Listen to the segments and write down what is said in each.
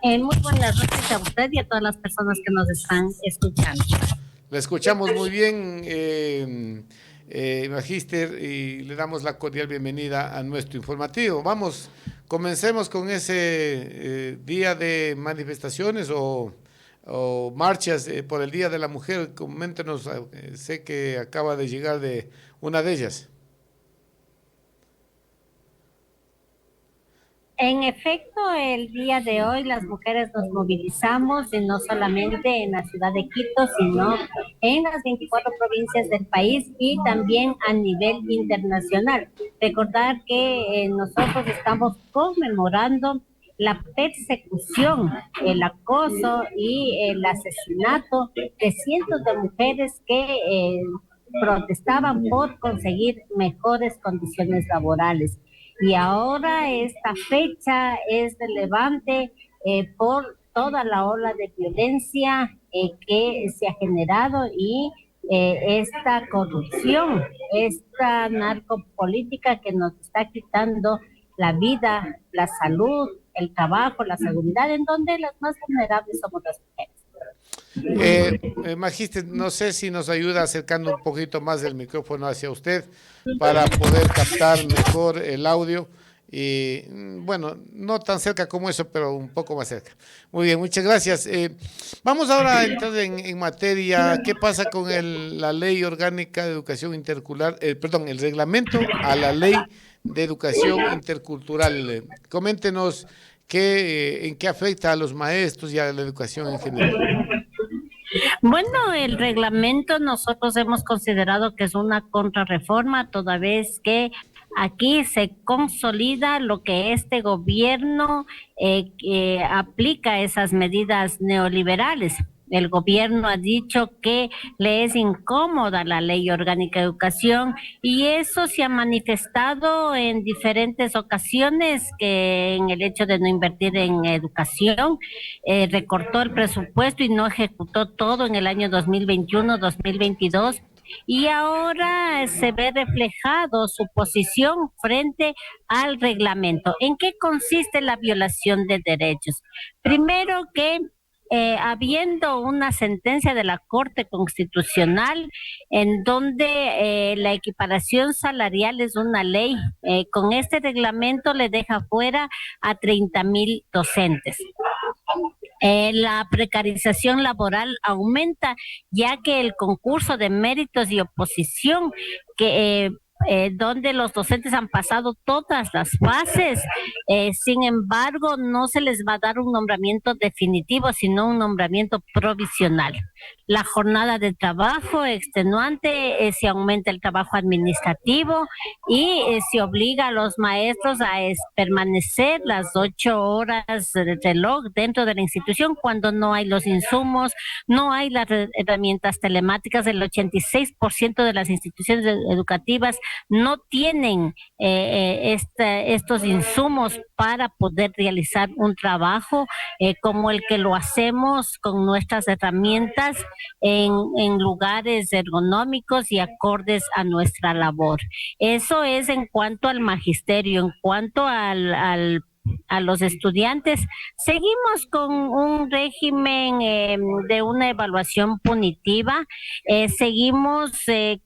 Muy buenas noches a usted y a todas las personas que nos están escuchando. La escuchamos muy bien, Magíster, y le damos la cordial bienvenida a nuestro informativo. Vamos, comencemos con ese día de manifestaciones o marchas por el Día de la Mujer. Coméntenos, sé que acaba de llegar de una de ellas. En efecto, el día de hoy las mujeres nos movilizamos y no solamente en la ciudad de Quito, sino en las 24 provincias del país y también a nivel internacional. Recordar que nosotros estamos conmemorando la persecución, el acoso y el asesinato de cientos de mujeres que protestaban por conseguir mejores condiciones laborales. Y ahora esta fecha es relevante por toda la ola de violencia que se ha generado y esta corrupción, esta narcopolítica que nos está quitando la vida, la salud, el trabajo, la seguridad, en donde las más vulnerables somos las mujeres. Magíster, no sé si nos ayuda acercando un poquito más del micrófono hacia usted para poder captar mejor el audio y bueno, no tan cerca como eso, pero un poco más cerca. Muy bien, muchas gracias. Vamos ahora a entrar en materia. ¿Qué pasa con la Ley Orgánica de Educación Intercultural? Perdón, el reglamento a la Ley de Educación Intercultural. Coméntenos en qué afecta a los maestros y a la educación en general. Bueno, el reglamento nosotros hemos considerado que es una contrarreforma, toda vez que aquí se consolida lo que este gobierno que aplica esas medidas neoliberales. El gobierno ha dicho que le es incómoda la ley orgánica de educación y eso se ha manifestado en diferentes ocasiones que en el hecho de no invertir en educación, recortó el presupuesto y no ejecutó todo en el año 2021-2022 y ahora se ve reflejado su posición frente al reglamento. ¿En qué consiste la violación de derechos? Primero que habiendo una sentencia de la Corte Constitucional en donde la equiparación salarial es una ley, con este reglamento le deja fuera a 30,000 docentes. La precarización laboral aumenta, ya que el concurso de méritos y oposición que donde los docentes han pasado todas las fases, sin embargo, no se les va a dar un nombramiento definitivo, sino un nombramiento provisional. La jornada de trabajo extenuante, se aumenta el trabajo administrativo y se obliga a los maestros a permanecer las 8 horas de reloj dentro de la institución cuando no hay los insumos, no hay las herramientas telemáticas. El 86% de las instituciones educativas no tienen estos insumos para poder realizar un trabajo como el que lo hacemos con nuestras herramientas en lugares ergonómicos y acordes a nuestra labor. Eso es en cuanto al magisterio. En cuanto a los estudiantes, seguimos con un régimen de una evaluación punitiva, seguimos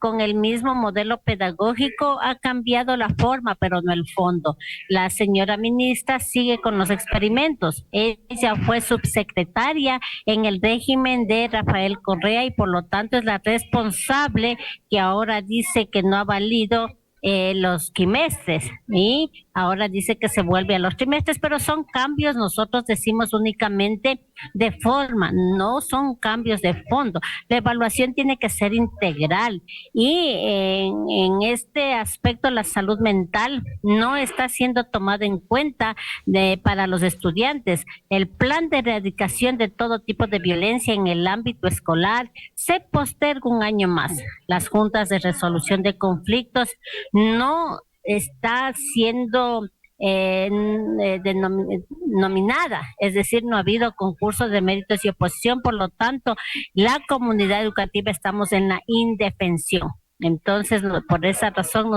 con el mismo modelo pedagógico, ha cambiado la forma, pero no el fondo. La señora ministra sigue con los experimentos. Ella fue subsecretaria en el régimen de Rafael Correa y por lo tanto es la responsable que ahora dice que no ha valido los quimestres y ahora dice que se vuelve a los trimestres, pero son cambios, nosotros decimos únicamente de forma, no son cambios de fondo. La evaluación tiene que ser integral y en este aspecto la salud mental no está siendo tomada en cuenta para los estudiantes. El plan de erradicación de todo tipo de violencia en el ámbito escolar se posterga un año más. Las juntas de resolución de conflictos no está siendo nominada, es decir, no ha habido concursos de méritos y oposición, por lo tanto, la comunidad educativa estamos en la indefensión. Entonces, por esa razón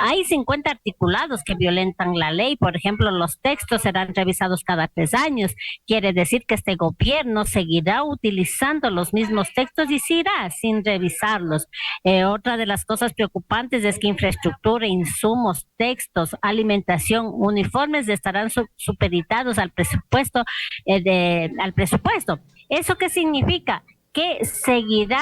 hay 50 articulados que violentan la ley. Por ejemplo, los textos serán revisados cada 3 años. Quiere decir que este gobierno seguirá utilizando los mismos textos y se irá sin revisarlos. Otra de las cosas preocupantes es que infraestructura, insumos, textos, alimentación, uniformes estarán supeditados al presupuesto. ¿Eso qué significa? Que seguirá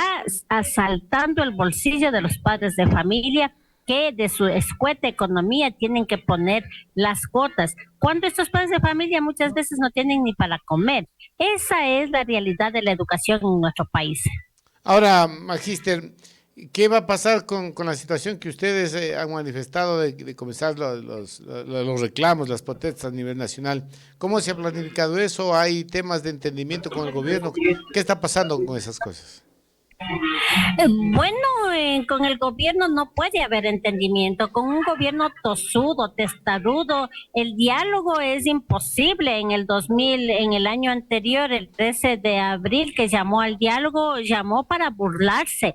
asaltando el bolsillo de los padres de familia que de su escueta economía tienen que poner las cuotas, cuando estos padres de familia muchas veces no tienen ni para comer. Esa es la realidad de la educación en nuestro país. Ahora, Magíster, ¿qué va a pasar con la situación que ustedes han manifestado de comenzar los reclamos, las protestas a nivel nacional? ¿Cómo se ha planificado eso? ¿Hay temas de entendimiento con el gobierno? ¿Qué está pasando con esas cosas? Bueno, con el gobierno no puede haber entendimiento. Con un gobierno tosudo, testarudo, el diálogo es imposible. En el 2000, en el año anterior, el 13 de abril, que llamó al diálogo, llamó para burlarse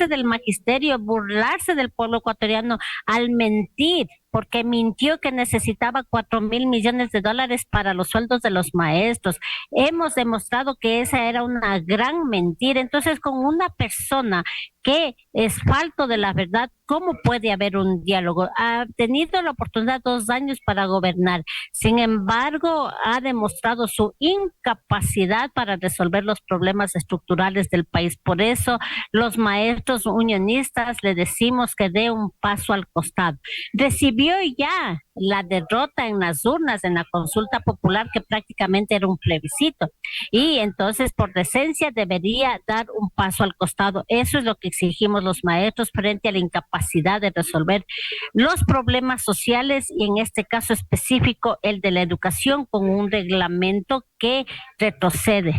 del magisterio, burlarse del pueblo ecuatoriano al mentir, porque mintió que necesitaba 4.000 millones de dólares para los sueldos de los maestros. Hemos demostrado que esa era una gran mentira. Entonces, con una persona que es falto de la verdad, ¿cómo puede haber un diálogo? Ha tenido la oportunidad 2 años para gobernar. Sin embargo, ha demostrado su incapacidad para resolver los problemas estructurales del país. Por eso, los maestros unionistas le decimos que dé un paso al costado. Recibió ya la derrota en las urnas, en la consulta popular, que prácticamente era un plebiscito. Y entonces, por decencia, debería dar un paso al costado. Eso es lo que exigimos los maestros frente a la incapacidad de resolver los problemas sociales y en este caso específico el de la educación con un reglamento que retrocede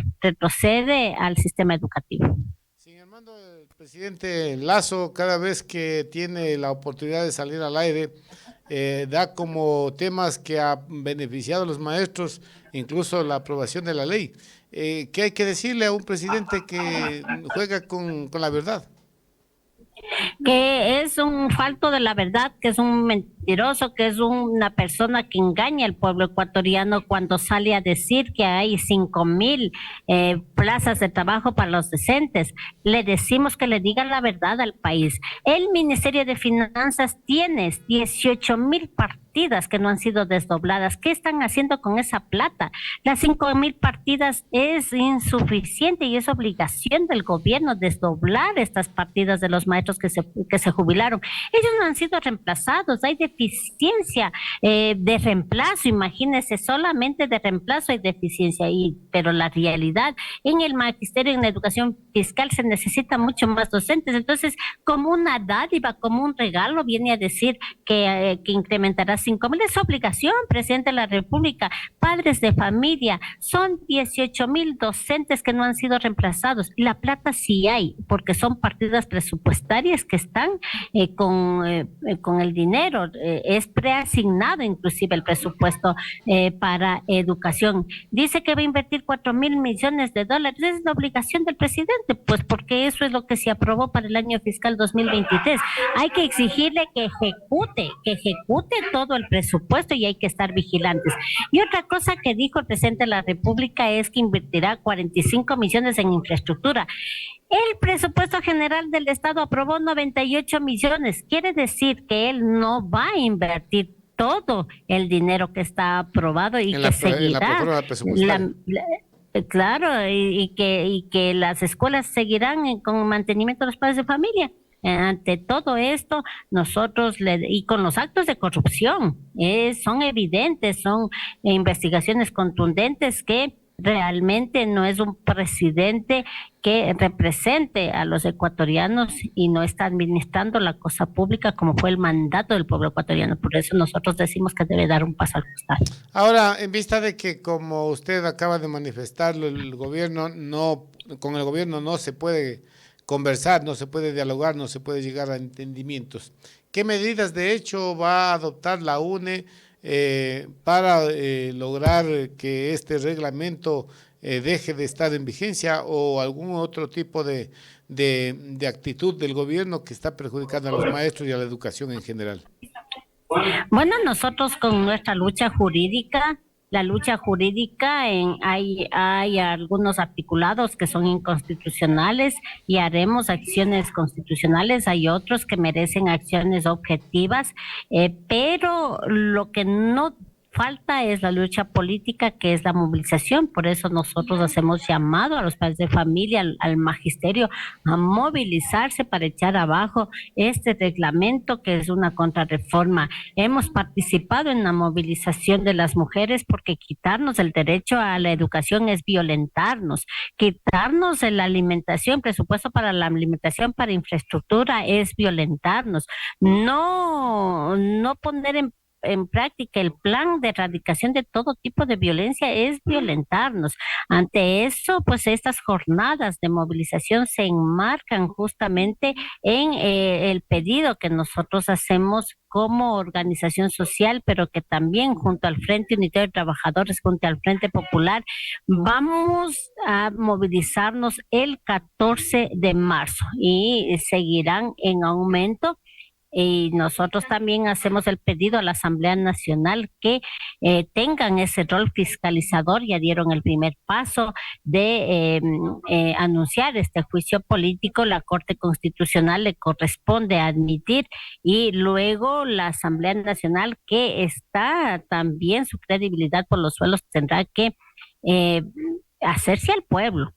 al sistema educativo. Sin embargo, el presidente Lazo, cada vez que tiene la oportunidad de salir al aire, da como temas que ha beneficiado a los maestros, incluso la aprobación de la ley. ¿Qué hay que decirle a un presidente que juega con la verdad? Que es un falto de la verdad, que es un mentiroso, que es una persona que engaña al pueblo ecuatoriano cuando sale a decir que hay 5.000 plazas de trabajo para los docentes. Le decimos que le digan la verdad al país. El Ministerio de Finanzas tiene 18.000 partidas que no han sido desdobladas. ¿Qué están haciendo con esa plata? Las 5.000 partidas es insuficiente y es obligación del gobierno desdoblar estas partidas de los maestros que se jubilaron. Ellos no han sido reemplazados, hay deficiencia de reemplazo, imagínense, solamente de reemplazo hay deficiencia, pero la realidad en el magisterio, en la educación fiscal, se necesita mucho más docentes. Entonces, como una dádiva, como un regalo, viene a decir que incrementará 5.000. Es obligación, presidente de la República. Padres de familia, son 18.000 docentes que no han sido reemplazados. La plata sí hay, porque son partidas presupuestarias que están con el dinero. Es preasignado inclusive el presupuesto para educación. Dice que va a invertir 4.000 millones de dólares. Es la obligación del presidente, pues porque eso es lo que se aprobó para el año fiscal 2023. Hay que exigirle que ejecute todo el presupuesto y hay que estar vigilantes. Y otra cosa que dijo el presidente de la República es que invertirá 45 millones en infraestructura. El presupuesto general del Estado aprobó 98 millones. Quiere decir que él no va a invertir todo el dinero que está aprobado y que En la seguirá prórroga presupuestaria. claro, y que las escuelas seguirán con mantenimiento de los padres de familia. Ante todo esto, y con los actos de corrupción, son evidentes, son investigaciones contundentes que realmente no es un presidente que represente a los ecuatorianos y no está administrando la cosa pública como fue el mandato del pueblo ecuatoriano. Por eso nosotros decimos que debe dar un paso al costado. Ahora, en vista de que, como usted acaba de manifestarlo, el gobierno no, con el gobierno no se puede conversar, no se puede dialogar, no se puede llegar a entendimientos. ¿Qué medidas de hecho va a adoptar la UNE para lograr que este reglamento deje de estar en vigencia o algún otro tipo de actitud del gobierno que está perjudicando a los maestros y a la educación en general. Bueno, nosotros con nuestra lucha jurídica, hay algunos articulados que son inconstitucionales y haremos acciones constitucionales, hay otros que merecen acciones objetivas, pero lo que no falta es la lucha política, que es la movilización. Por eso nosotros hacemos llamado a los padres de familia, al magisterio, a movilizarse para echar abajo este reglamento que es una contrarreforma. Hemos participado en la movilización de las mujeres porque quitarnos el derecho a la educación es violentarnos, quitarnos la alimentación, presupuesto para la alimentación, para infraestructura es violentarnos, no poner en práctica el plan de erradicación de todo tipo de violencia es violentarnos. Ante eso, pues estas jornadas de movilización se enmarcan justamente en el pedido que nosotros hacemos como organización social, pero que también junto al Frente Unitario de Trabajadores, junto al Frente Popular, vamos a movilizarnos el 14 de marzo y seguirán en aumento. Y nosotros también hacemos el pedido a la Asamblea Nacional que tengan ese rol fiscalizador. Ya dieron el primer paso de anunciar este juicio político. La Corte Constitucional le corresponde admitir y luego la Asamblea Nacional, que está también su credibilidad por los suelos, tendrá que eh, hacerse al pueblo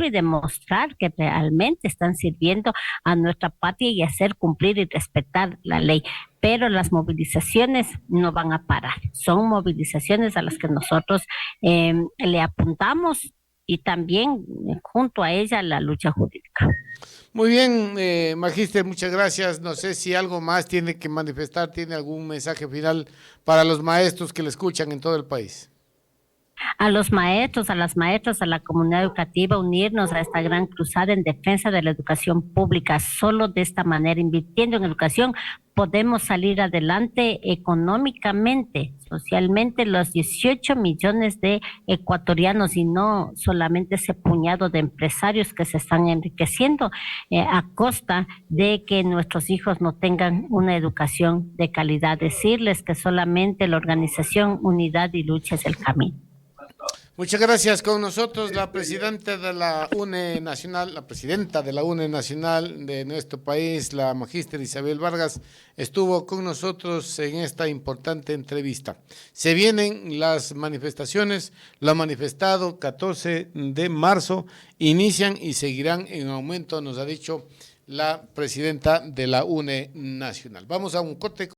y demostrar que realmente están sirviendo a nuestra patria y hacer cumplir y respetar la ley. Pero las movilizaciones no van a parar. Son movilizaciones a las que nosotros le apuntamos y también junto a ella la lucha jurídica. Muy bien, Magíster, muchas gracias. No sé si algo más tiene que manifestar, tiene algún mensaje final para los maestros que le escuchan en todo el país. A los maestros, a las maestras, a la comunidad educativa, unirnos a esta gran cruzada en defensa de la educación pública. Solo de esta manera, invirtiendo en educación, podemos salir adelante económicamente, socialmente, los 18 millones de ecuatorianos y no solamente ese puñado de empresarios que se están enriqueciendo a costa de que nuestros hijos no tengan una educación de calidad. Decirles que solamente la organización, unidad y lucha es el camino. Muchas gracias. Con nosotros la presidenta de la UNE Nacional, la presidenta de la UNE Nacional de nuestro país, la magíster Isabel Vargas, estuvo con nosotros en esta importante entrevista. Se vienen las manifestaciones, lo ha manifestado 14 de marzo, inician y seguirán en aumento, nos ha dicho la presidenta de la UNE Nacional. Vamos a un corte.